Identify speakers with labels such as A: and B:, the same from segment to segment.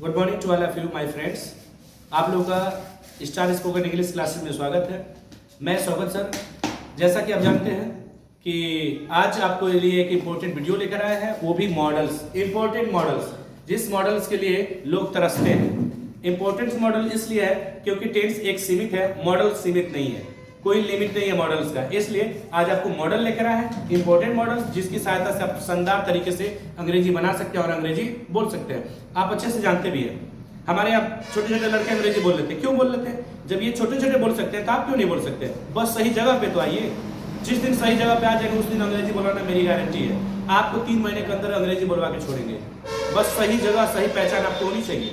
A: Good morning to all of you my friends. आप लोगों का स्टार स्पोकन इंग्लिश क्लासेस में स्वागत है। मैं स्वागत सर। जैसा कि आप जानते हैं कि आज आपको लिए एक इम्पोर्टेंट वीडियो लेकर आए हैं, वो भी मॉडल्स, इम्पोर्टेंट मॉडल्स, जिस मॉडल्स के लिए लोग तरसते हैं। इम्पोर्टेंट मॉडल इसलिए है क्योंकि टेंस एक सीमित है, मॉडल सीमित नहीं है, कोई लिमिट नहीं है मॉडल्स का। इसलिए आज आपको मॉडल लेकर आए हैं, इंपॉर्टेंट मॉडल्स, जिसकी सहायता से आप शानदार तरीके से अंग्रेजी बना सकते हैं और अंग्रेजी बोल सकते हैं। आप अच्छे से जानते भी हैं, हमारे यहाँ छोटे छोटे लड़के अंग्रेजी बोल लेते हैं। क्यों बोल लेते हैं? जब ये छोटे छोटे बोल सकते हैं तो आप क्यों नहीं बोल सकते? बस सही जगह पे तो आइए। जिस दिन सही जगह पे आ जाएंगे उस दिन अंग्रेजी बोलवाना मेरी गारंटी है। आपको 3 महीने के अंदर अंग्रेजी बोलवा के छोड़ेंगे। बस सही जगह सही पहचान आपको होनी चाहिए।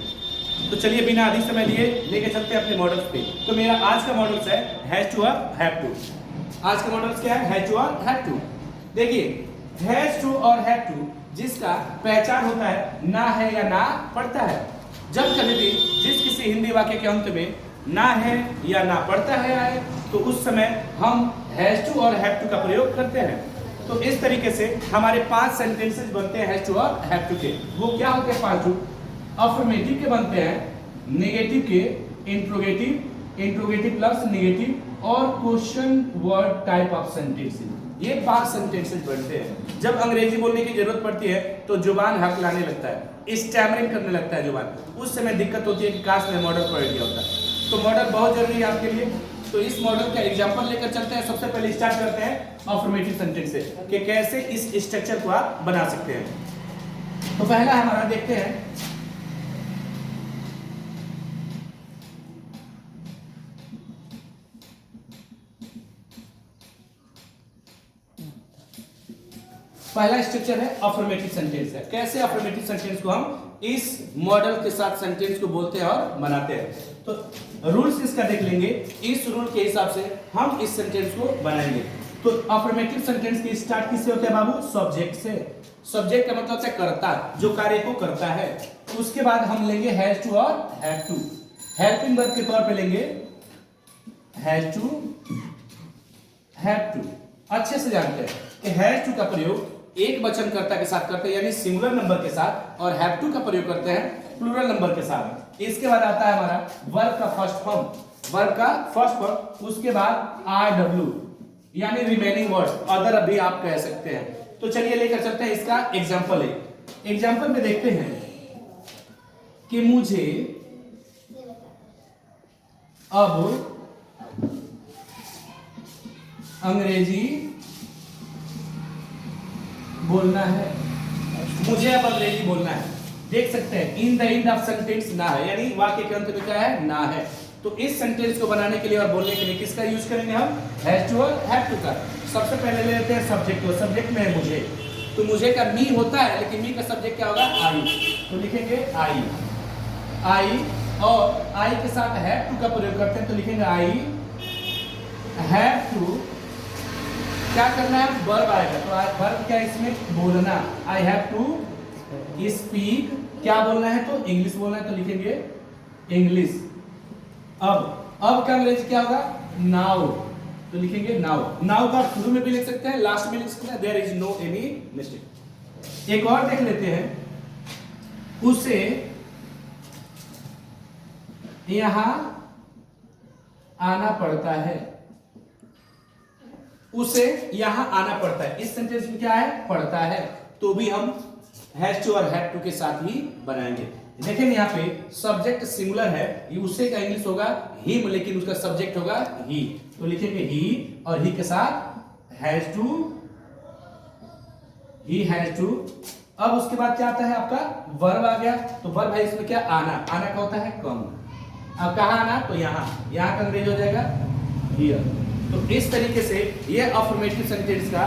A: तो चलिए बिना अधिक समय लिए लेके चलते हैं अपने मॉडल्स पे। तो मेरा आज का मॉडल्स है हैज टू और हैव टू। आज का मॉडल्स क्या है? हैज टू और हैव टू। देखिए, हैज टू और हैव टू जिसका पहचान होता है ना है या ना पड़ता है। जब कभी भी जिस किसी हिंदी वाक्य के अंत में ना है या ना पड़ता है आए तो उस समय हम हैज टू और हैव टू का प्रयोग करते हैं। तो इस तरीके से हमारे 5 सेंटेंसेस बनते हैं हैज टू और हैव टू के। वो क्या होते हैं 5? अफर्मेटिव के बनते हैं, नेगेटिव के इंट्रोगेटिव, इंट्रोगेटिव प्लस नेगेटिव और question word type of sentences. ये 5 सेंटेंसेस बनते हैं। जब अंग्रेजी बोलने की जरूरत पड़ती है तो जुबान हकलाने लगता है, स्टैमरिंग करने लगता है जुबान, उस समय दिक्कत होती है कि काश में मॉडल पढ़ लिया होता। तो मॉडल बहुत जरूरी है आपके लिए। तो इस मॉडल का एग्जांपल लेकर चलते हैं। सबसे पहले स्टार्ट करते हैं अफर्मेटिव सेंटेंस से कि कैसे इस स्ट्रक्चर को आप बना सकते हैं। तो पहला हमारा देखते हैं, पहला स्ट्रक्चर है अफर्मेटिव सेंटेंस है। कैसे अफर्मेटिव सेंटेंस को हम इस मॉडल के साथ सेंटेंस को बोलते हैं और बनाते हैं। तो रूल्स इसका देख लेंगे। इस रूल के हिसाब से हम इस सेंटेंस को बनाएंगे। तो अफर्मेटिव सेंटेंस की स्टार्ट किससे होते हैं बाबू? सब्जेक्ट से। सब्जेक्ट का मतलब है कर्ता, जो कार्य को करता है। उसके बाद हम लेंगे हैज टू और हैव टू। हेल्पिंग वर्ब के तौर पे लेंगे हैज टू, हैव टू। अच्छे से जानते हैं कि हैज टू का प्रयोग एक वचन कर्ता के साथ करते हैं, यानी सिंगुलर नंबर के साथ, और हैव टू का प्रयोग करते हैं प्लूरल नंबर के साथ। इसके बाद आता है हमारा वर्ब का फर्स्ट फॉर्म, वर्ब का फर्स्ट फॉर्म। उसके बाद आर डब्ल्यू, यानी रिमेनिंग वर्ड्स, अदर भी आप कह सकते हैं। तो चलिए लेकर चलते हैं इसका एग्जांपल है। एग्जांपल में देखते हैं कि मुझे अब अंग्रेजी बोलना है, मुझे अब अंग्रेजी बोलना है। देख सकते हैं in the end of sentence ना है, यानी वाक्य के अंत में क्या है? ना है। तो इस सेंटेंस को बनाने के लिए और बोलने के लिए किसका यूज करेंगे हम? हैज टू और हैव टू का। सबसे पहले ले लेते हैं सब्जेक्ट को। सब्जेक्ट में है मुझे, तो मुझे का मी होता है, लेकिन मी का सब्जेक्ट क्या होगा? आई। तो लिखेंगे आई, आई, और आई के साथ हैव टू का प्रयोग करते हैं तो लिखेंगे आई हैव टू। क्या करना है? वर्ब आएगा, तो वर्ब क्या है इसमें? बोलना। I have to speak. क्या बोलना है? तो इंग्लिश बोलना है, तो लिखेंगे इंग्लिश। अब का अंग्रेजी क्या होगा? नाउ, तो लिखेंगे नाउ। नाउ का शुरू में भी लिख सकते हैं, लास्ट में लिख सकते हैं, there is no any mistake. एक और देख लेते हैं, उसे यहां आना पड़ता है, उसे यहां आना पड़ता है। इस सेंटेंस में क्या है? पड़ता है। तो भी हम हैज टू और हैव टू के साथ ही बनाएंगे। देखेंगे यहाँ पे सब्जेक्ट सिंगुलर है, ये उसे का इंग्लिश होगा हिम, लेकिन उसका सब्जेक्ट होगा ही, तो लिखेंगे ही, और ही के साथ has to, he has to. अब उसके बाद क्या आता है आपका? वर्ब आ गया। तो वर्ब है इसमें क्या? आना। आना का होता है कम। अब कहां आना? तो यहां। यहां का अंग्रेजी हो जाएगा हियर। तो इस तरीके से ये अफर्मेटिव सेंटेंस का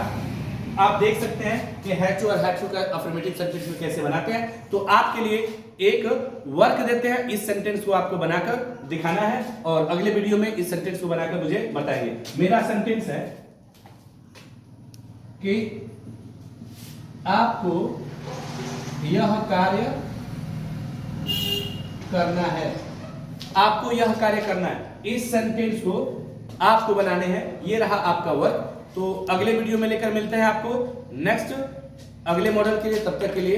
A: आप देख सकते हैं कि हैज टू और हैव टू का अफर्मेटिव सेंटेंस में कैसे बनाते हैं। तो आपके लिए एक वर्क देते हैं, इस सेंटेंस को आपको बनाकर दिखाना है और अगले वीडियो में इस सेंटेंस को बनाकर मुझे बताएंगे। मेरा सेंटेंस है कि आपको यह कार्य करना है, आपको यह कार्य करना है। इस सेंटेंस को आपको बनाने हैं। ये रहा आपका वर्क। तो अगले वीडियो में लेकर मिलते हैं आपको नेक्स्ट अगले मॉडल के लिए। तब तक के लिए